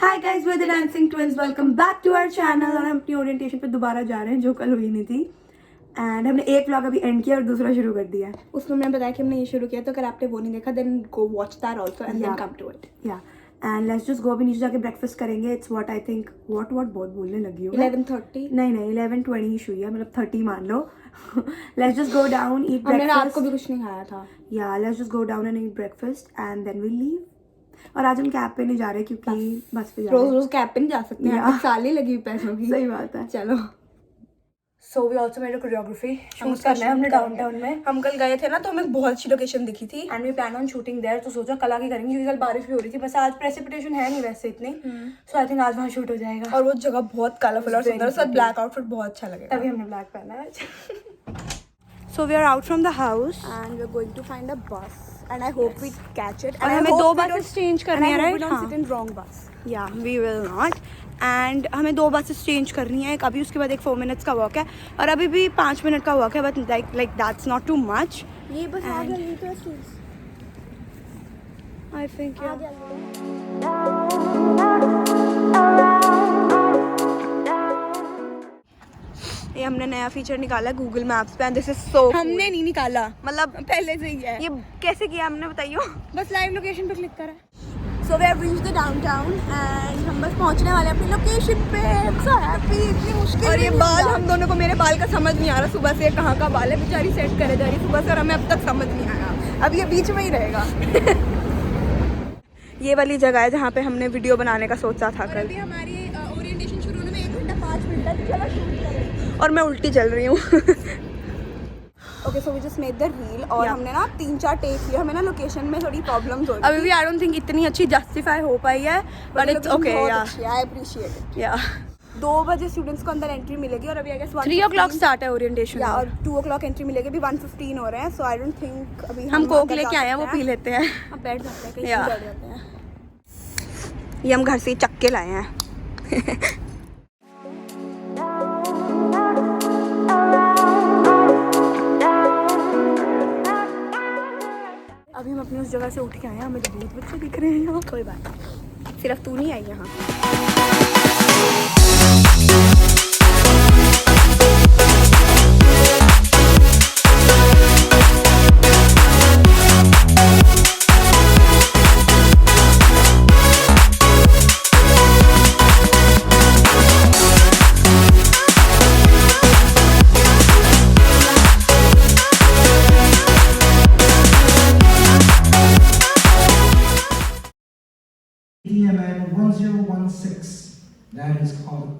Hi guys, we're the Dancing Twins. Welcome back to our channel. और हम अपनी orientation पे दोबारा जा रहे हैं जो कल हुई नहीं थी। एंड हमने एक व्लॉग अभी एंड किया और दूसरा शुरू कर दिया है। उसमें मैंने बताया कि हमने ये शुरू किया, तो अगर आपने वो नहीं देखा then go watch that also and then come to it. या एंड लेट्स जस्ट गो। अभी नीचे जाके ब्रेकफास्ट करेंगे। It's what I think what बहुत बोलने लगी हूँ। 11:30 नहीं 11:20 हुई है, मतलब 30 मान लो। Let's just go down, eat breakfast. हमने रात को भी कुछ नहीं खाया था। या let's just go down and eat breakfast and then we leave. और आज हम कैब पे नहीं जा रहे क्योंकि बस पे जा रहे हैं। रोज कैब पे नहीं जा सकते हैं, साल ही लगी पैसों की। सही बात है। चलो so we also made a choreography shoot करना है हमने डाउनटाउन में। हम कल गए थे ना, तो हमें बहुत अच्छी लोकेशन दिखी थी and we plan on shooting there. तो सोचा कल आके करेंगे क्योंकि कल बारिश भी हो रही थी। बस आज प्रेसिपिटेशन है नहीं वैसे इतनी, सो आई थिंक आज वहाँ शूट हो जाएगा। और वो जगह बहुत कलरफुल और सुंदर, सब ब्लैक आउटफिट बहुत अच्छा लगेगा। तभी हमने ब्लैक पहना है आज। So we are out from the house and we are going to find a bus and I hope we catch it. And हमें दो buses change करनी है, right? Don't sit in wrong bus. Yeah, we will not. And हमें दो buses change करनी है, एक अभी उसके बाद एक 4 minutes का walk है और अभी भी 5 minute का walk है, but like that's not too much. ये बस आ गया यहीं पे स्कूल्स। I think yeah. ये हमने नया फीचर निकाला है गूगल मैप्स पे एंड दिस इज सो हमने नहीं निकाला, मतलब पहले से ही है। ये कैसे किया हमने, बताइए। बस लाइव लोकेशन पे क्लिक करा। So we have reached the downtown and हम बस पहुंचने वाले हैं अपनी लोकेशन पे। So happy. इतनी मुश्किल। और ये बाल हम दोनों को, मेरे बाल का समझ नहीं आ रहा सुबह से कहाँ का बाल है। बेचारी सेट करे जा रही सुबह से और हमें अब तक समझ नहीं आया। अब ये बीच में ही रहेगा। ये वाली जगह है जहाँ पे हमने वीडियो बनाने का सोचा था कल। अभी हमारी ओरिएंटेशन शुरू होने में 1 घंटा 5 मिनट है। चलो शूट करें। और मैं उल्टी चल रही हूँ। Okay so we just made the reel और हमने ना 3-4 टेक लिए। हमें ना लोकेशन में थोड़ी प्रॉब्लम्स हो रही है अभी भी। आई डोंट थिंक इतनी अच्छी जस्टिफाई हो पाई है, but it's okay. I appreciate it. या 2 बजे स्टूडेंट्स को अंदर एंट्री मिलेगी और अभी आई गेस 3 o'clock स्टार्ट है ओरिएंटेशन। या और 2 o'clock एंट्री मिलेगी। अभी 1:15 हो रहे हैं, सो आई डोंट थिंक अभी हम कोक लेके आए हैं, वो पी लेते हैं। अब बैठ जाते हैं, कहीं बैठ जाते हैं। ये हम घर से ही चक्के लाए हैं। अभी हम अपनी उस जगह से उठ के आए हैं। हमें तो बहुत बच्चे दिख रहे हैं यहाँ। कोई बात नहीं, सिर्फ तू नहीं आई यहाँ। EMN 1016. That is called.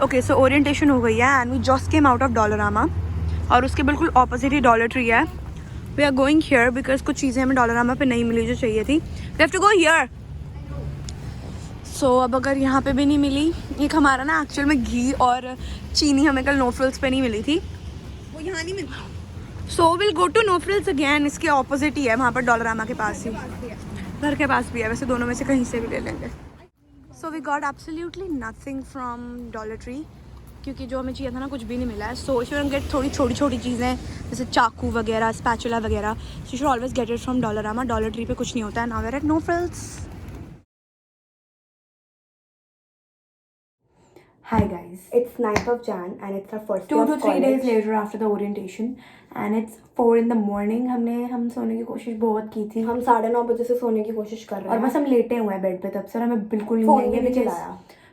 Okay so orientation हो गई है and we just came out of Dollarama और उसके बिल्कुल ऑपोजिट ही डॉलर ट्री है। We are going here because कुछ चीज़ें हमें डॉलरामा पे नहीं मिली जो चाहिए थी। We have to go here. So अब अगर यहाँ पे भी नहीं मिली, एक हमारा ना एक्चुअल में घी और चीनी हमें कल नो फ्रिल्स पे नहीं मिली थी, वो यहाँ नहीं मिली। So will go to no frills again. इसके ऑपोजिट ही है, वहाँ पर डॉलरामा के पास ही, घर के पास भी है। वैसे दोनों में से कहीं से भी ले लेंगे। So we got absolutely nothing from Dollar Tree क्योंकि जो हमें चाहिए था ना कुछ भी नहीं मिला है। सो इफ यू गेट थोड़ी छोटी छोटी चीज़ें जैसे चाकू वगैरह, स्पैचुला वगैरह, so you should always get it from Dollarama. Dollar Tree पे कुछ नहीं होता है। Now we are at No Frills. Hi guys, it's 9th of Jan and it's our first 2 to 3 days later after the orientation and it's 4 in the morning. हम सोने की कोशिश बहुत की थी। हम 9:30 बजे से सोने की कोशिश कर रहे हैं और बस हम लेटे हुए हैं बेड पे। तब से हमें बिल्कुल नहीं चलाया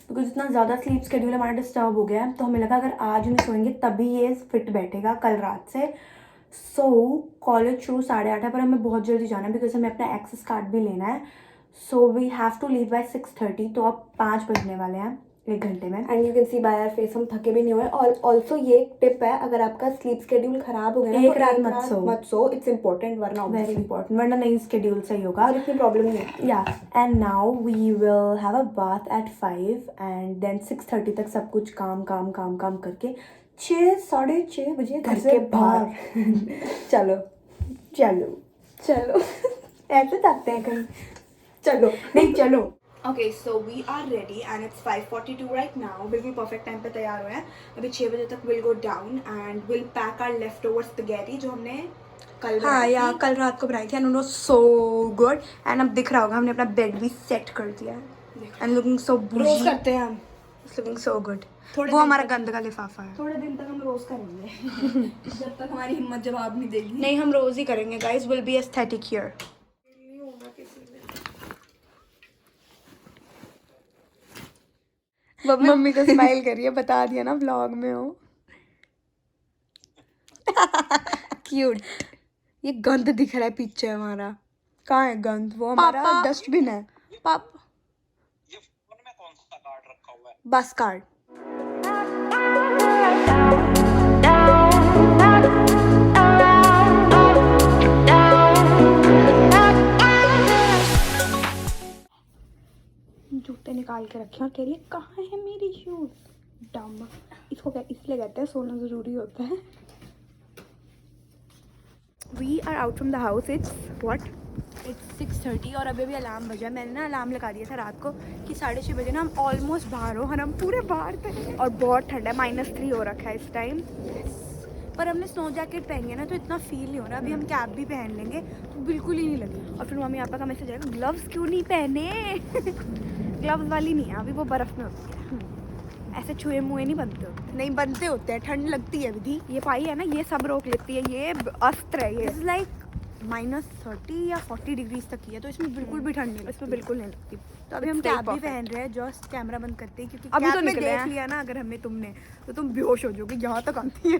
बिकॉज इतना ज़्यादा स्लीप स्केड्यूल हमारा डिस्टर्ब हो गया है। तो हमें लगा अगर आज नहीं सोएंगे तभी ये फिट बैठेगा कल रात से। सो कॉलेज शुरू 8:30 है पर हमें बहुत जल्दी जाना है बिकॉज हमें अपना एक्सेस कार्ड भी लेना है। So we have to leave by 6:30। तो अब 5 बजने वाले हैं 1 घंटे में। And you can see by our face हम थके भी नहीं हुए। और ऑल्सो ये एक टिप है, अगर आपका स्लीप स्केड्यूल खराब हो गया एक रात मत सो। इट्स इंपॉर्टेंट, वरना वेरी इंपॉर्टेंट, वरना नहीं स्केड्यूल सही होगा और इतनी प्रॉब्लम नहीं है। या and now we will have a bath at 5 and then 6:30 तक सब कुछ काम करके 6-6:30 बजे घर से बाहर। चलो चलो चलो ऐसे थकते हैं कहीं। चलो नहीं चलो okay so we are ready and it's 5:42 right now. बिल्कुल परफेक्ट टाइम पे तैयार हुए हैं. अभी 6 बजे तक will go down and will pack our left over spaghetti जो हमने कल बनाई थी. कल रात को बनाई थी and no so good. And अब दिख रहा होगा हमने अपना बेड भी सेट कर दिया है एंड लुकिंग सो रोज करते हैं हम. It's looking so good. वो हमारा गंद का लिफाफा है. थोड़े दिन तक हम रोज करेंगे जब तक हमारी हिम्मत जवाब नहीं देगी. नहीं हम रोज ही करेंगे guys. Will be aesthetic here. Mummy तो स्माइल कर रही है. बता दिया ना व्लॉग में हो. क्यूट. ये गंद दिख रहा है पीछे हमारा. कहाँ है गंद? वो हमारा डस्टबिन है. पापा ये फोन में कौन सा कार्ड रखा हुआ है? बस कार्ड. जूते निकाल के रखे और कह रही है कहाँ है मेरी शूज. डम. इसको क्या इसलिए कहते हैं सोना ज़रूरी होता है. We are out from the house. It's 6:30 और अभी भी अलार्म बजा. मैंने ना अलार्म लगा दिया था रात को कि 6:30 बजे ना हम ऑलमोस्ट बाहर हो और हम पूरे बाहर थे. और बहुत ठंडा है. -3 हो रखा है इस टाइम. पर हमने स्नो जैकेट पहनी है ना तो इतना फील नहीं हो रहा. अभी हम कैप भी पहन लेंगे तो बिल्कुल ही नहीं लगे. और फिर मम्मी पापा का मैसेज आएगा ग्लव्स क्यों नहीं पहने. ग्लव्स वाली नहीं है अभी. वो बर्फ़ में होती है. ऐसे छुए मुए नहीं बनते होते. नहीं बनते होते हैं. ठंड लगती है विधि. ये पाई है ना ये सब रोक लेती है. ये अस्त्र है. ये इज लाइक -30 या 40 डिग्रीज तक की है तो इसमें बिल्कुल भी ठंड नहीं. इसमें बिल्कुल नहीं लगती. तो अभी हम कैप भी पहन रहे हैं. जस्ट कैमरा बंद करते हैं क्योंकि अभी तो देख लिया ना अगर हमें तुमने तो तुम बेहोश हो जाओगे. यहाँ तक आती है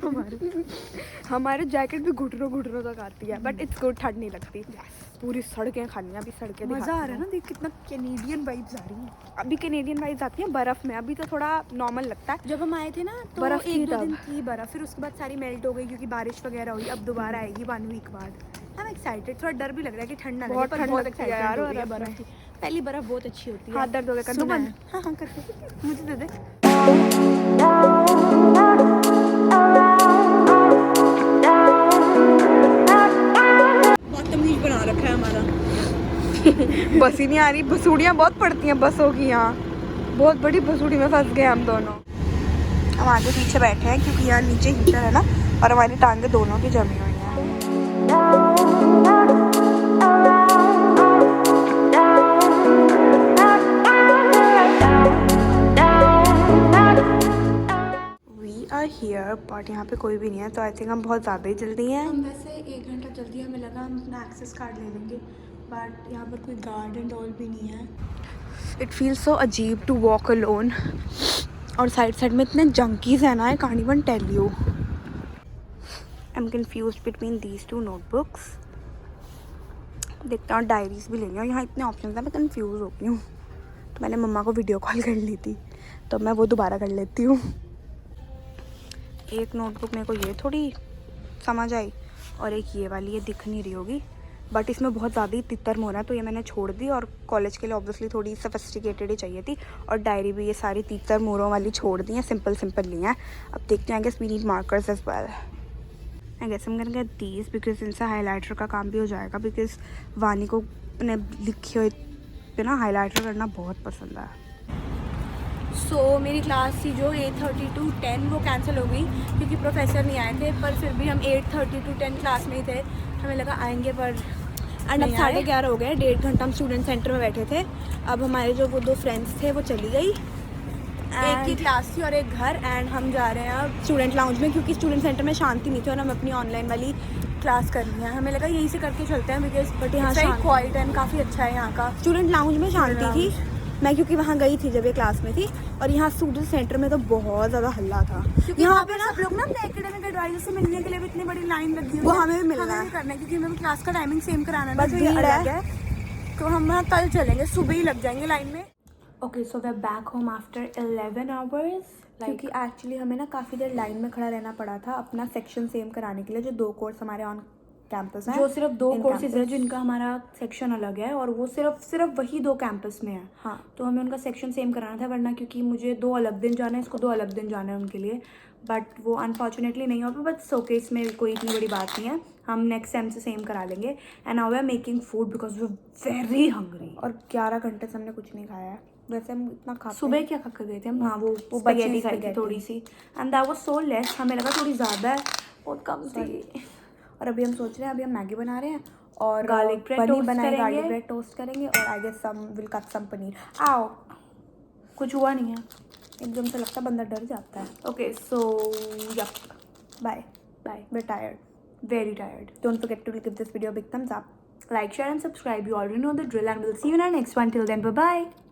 हमारे जैकेट भी घुटनों तक आती है. But it's good. ठंड नहीं लगती. पूरी सड़कें खाली हैं. अभी सड़कें मज़ा आ रहा है ना. देख कितना कैनेडियन वाइब्स आ रही हैं. अभी कैनेडियन वाइब्स आती हैं बर्फ़ में. अभी तो थोड़ा नॉर्मल लगता है. जब हम आए थे ना तो बर्फ़ 1-2 दिन थी बर्फ़. फिर उसके बाद सारी मेल्ट हो गई क्योंकि बारिश वगैरह हुई. अब दोबारा आएगी 1 वीक बाद. I am excited. थोड़ा डर भी लग रहा है कि ठंड ना लगे. बहुत ठंड लगती है यार. और बर्फ़ की पहली बर्फ़ बहुत अच्छी होती है. हाथ दर्द हो गया कर. हाँ हाँ करके मुझे दे दे. बदतमीज बना रखा है हमारा. बस ही नहीं आ रही. बसूड़ियाँ बहुत पड़ती हैं बसों की. यहाँ बहुत बड़ी बसूड़ी में फंस गए हम दोनों. हम आगे पीछे बैठे हैं क्योंकि यहाँ नीचे हीटर है ना और हमारी टांगे दोनों की जमी हुई हैं. वी आर हियर बट यहाँ पे कोई भी नहीं है तो आई थिंक हम बहुत ज़्यादा ही जल्दी हैं. हम वैसे 1 घंटा जल्दी हमें लगा हम अपना एक्सेस कार्ड ले लेंगे बट यहाँ पर कोई गार्ड एंड ऑल भी नहीं है. इट फील्स सो अजीब टू वॉक अलोन. और साइड में इतने जंकीज़ हैं ना. I can't even tell you. I am confused between these 2 notebooks. देखते हैं. और डायरीज भी लेंगे और यहाँ इतने ऑप्शन हैं. मैं कन्फ्यूज़ हो गई हूँ तो मैंने मम्मा को वीडियो कॉल कर ली थी तो मैं वो दोबारा कर लेती हूँ. एक नोटबुक मेरे को ये थोड़ी समझ आई और एक ये वाली. ये दिख नहीं रही होगी बट इसमें बहुत ज़्यादा ही तितर मोर है तो ये मैंने छोड़ दी. और कॉलेज के लिए ऑब्वियसली थोड़ी सोफिस्टिकेटेड ही चाहिए थी. और डायरी भी ये सारी तितर मोरों वाली छोड़ दी हैं. सिंपल ली हैं. अब देखते हैं. I guess we need markers as well. I guess हम करेंगे दीज बिकॉज इनसे हाईलाइटर का काम भी हो जाएगा. बिकॉज वानी को अपने लिखे हुए पे ना हाईलाइटर करना बहुत पसंद है. सो मेरी क्लास थी जो 8:30 to 10 वो कैंसिल हो गई क्योंकि प्रोफेसर नहीं आए थे. पर फिर भी हम 8:30 to 10 क्लास में ही थे. हमें लगा आएंगे पर एंड अब 11:30 हो गए. 1.5 घंटा हम स्टूडेंट सेंटर में बैठे थे. अब हमारे जो वो 2 फ्रेंड्स थे वो चली गई. एक की क्लास थी और एक घर. एंड हम जा रहे हैं अब स्टूडेंट लाउंज में क्योंकि स्टूडेंट सेंटर में शांति नहीं थी और हम अपनी ऑनलाइन वाली क्लास कर रही हैं. हमें लगा यहीं से करके चलते हैं बिकॉज बट यहाँ से क्वाइट एंड काफ़ी अच्छा है. यहाँ का स्टूडेंट लाउंज में शांति थी. मैं क्योंकि वहाँ गई थी जब ये क्लास में थी. और यहाँ स्टूडेंट सेंटर में तो बहुत ज़्यादा हल्ला था. यहाँ पे ना सब लोग ना अपने एकेडमिक एडवाइजर से मिलने के लिए भी इतनी बड़ी लाइन लगी हुई है. वो हमें भी मिलना है करना है क्योंकि हमें क्लास का टाइमिंग सेम कराना है. बट भीड़ है तो हम वहाँ कल चलेंगे. सुबह ही लग जाएंगे लाइन में. Okay so we are back home after 11 hours. क्योंकि एक्चुअली हमें ना काफ़ी देर लाइन में खड़ा रहना पड़ा था अपना सेक्शन सेम कराने के लिए. जो 2 कोर्स हमारे ऑन कैंपस हैं जो सिर्फ 2 इन कोर्सेज है campus। जिनका हमारा सेक्शन अलग है, और वो सिर्फ वही 2 कैंपस में है। हाँ। तो हमें उनका सेक्शन सेम कराना था, वरना क्योंकि मुझे 2 अलग दिन जाना है, इसको 2 अलग दिन जाना है उनके लिए, बट वो अनफॉर्चुनेटली नहीं हो पाया। बट सोके इसमें कोई इतनी बड़ी बात नहीं है, हम नेक्स्ट सेम से सेम करा लेंगे। And now we are making food because we are very hungry. और 11 घंटे से हमने कुछ नहीं खाया है, वैसे हम इतना खाते सुबह हैं। क्या खा कर गए थे हम? हाँ, वो बची स्पेगेटी खाई थी spaghetti। थोड़ी सी, and that was so less. हमें लगा थोड़ी ज़्यादा है, बहुत कम थी। और अभी हम सोच रहे हैं, अभी हम मैगी बना रहे हैं और Garlic bread पनीर toast बनाए, गार्लिक करेंगे। ब्रेड टोस्ट करेंगे, और I guess some will cut some paneer. आओ, कुछ हुआ नहीं है। एकदम से लगता है बंदा डर जाता है। Okay, so yup, bye, bye, we're tired. very tired. Don't forget to give this video a big thumbs up. Like, share and subscribe. You already know the drill, and we'll see you in our next one. Till then, bye bye.